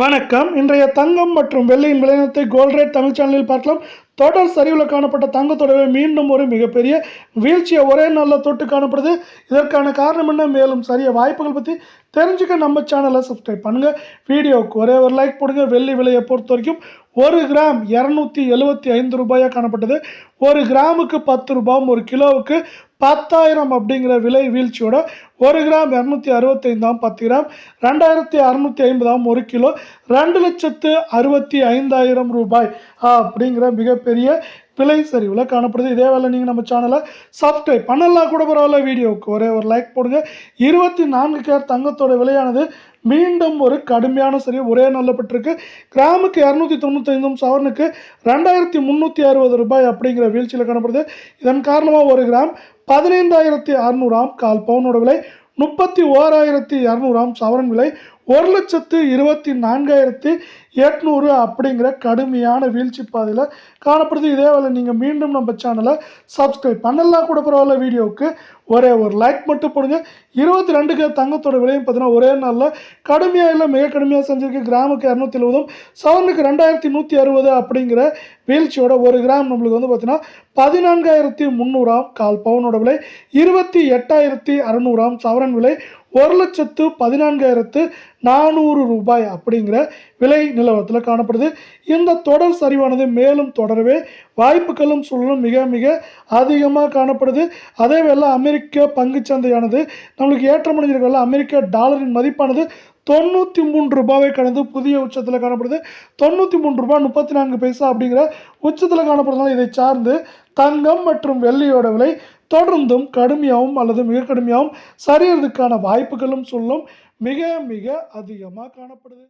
வணக்கம். இன்றைய தங்கம் மற்றும் வெள்ளியின் விலையினத்தை கோல்ட் ரேட் தமிழ் சேனலில் பார்க்கலாம். தொடர் சரிவில் காணப்பட்ட தங்கத்தோட விலை மீண்டும் ஒரு மிகப்பெரிய வீழ்ச்சியை ஒரே நாளில் தொட்டு காணப்படுது. இதற்கான காரணம் என்ன, மேலும் சரிய வாய்ப்புகள் பற்றி தெரிஞ்சுக்க நம்ம சேனலை சப்ஸ்கிரைப் பண்ணுங்கள். வீடியோவுக்கு ஒரே ஒரு லைக் போடுங்க. வெள்ளி விலையை பொறுத்த வரைக்கும் 1 கிராம் 275 ரூபாயாக காணப்பட்டது. 1 கிராமுக்கு 10 ரூபாயும், 1 கிலோவுக்கு 10,000 அப்படிங்கிற விலை வீழ்ச்சியோட 1 கிராம் 265 10 கிராம் 2650 1 கிலோ 2,65,000 ரூபாய் அப்படிங்கிற மிகப்பெரிய விலை சரிவில் காணப்படுது. இதே வேலை நீங்கள் நம்ம சேனலை சப்ஸ்கிரைப் பண்ணலாம் கூட பரவாயில்ல. வீடியோவுக்கு ஒரே ஒரு லைக் போடுங்க. 24 கேரட் தங்கத்தோட விலையானது மீண்டும் ஒரு கடுமையான சரிவு ஒரே நாளில் பெற்றிருக்கு. கிராமுக்கு 295 சவரனுக்கு 2,360 ரூபாய் அப்படிங்கிற வீழ்ச்சியில் காணப்படுது. இதன் காரணமாக 1 கிராம் 15,600 கால் பவுனோட விலை 31,200 சவரன் விலை 1,24,800 அப்படிங்கிற கடுமையான வீழ்ச்சி பாதையில் காணப்படுது. இதே வேலை நீங்கள் மீண்டும் நம்ம சேனலை சப்ஸ்கிரைப் பண்ணலாம் கூட பரவாயில்ல. வீடியோவுக்கு ஒரே ஒரு லைக் மட்டும் போடுங்க. 22 தங்கத்தோட விலையும் பார்த்தீங்கன்னா ஒரே நாளில் கடுமையாக இல்லை, மிக கடுமையாக செஞ்சுருக்கு. கிராமுக்கு 270 சவரனுக்கு 2,160 அப்படிங்கிற வீழ்ச்சியோட 1 கிராம் நம்மளுக்கு வந்து பார்த்தீங்கன்னா 14,300 கால் பவுனோட விலை 28,600 சவரன் விலை 1,14,400 ரூபாய் அப்படிங்கிற விலை நிலவரத்தில் காணப்படுது. இந்த தொடர் சரிவானது மேலும் தொடரவே வாய்ப்புகளும் சூழலும் மிக மிக அதிகமாக காணப்படுது. அதே வேளை அமெரிக்க பங்குச்சந்தையானது நம்மளுக்கு ஏற்றமடைஞ்சிருக்கல. அமெரிக்க டாலரின் மதிப்பானது 93 ரூபாவை கடந்து புதிய உச்சத்தில் காணப்படுது. 93 ரூபாய் 34 பைசா அப்படிங்கிற உச்சத்தில் காணப்படுறதுனால இதை சார்ந்து தங்கம் மற்றும் வெள்ளியோட விலை தொடர்ந்தும் கடுமையாகவும் அல்லது மிக கடுமையாகவும் சரியறதுக்கான வாய்ப்புகளும் சொல்லும் மிக மிக அதிகமாக காணப்படுது.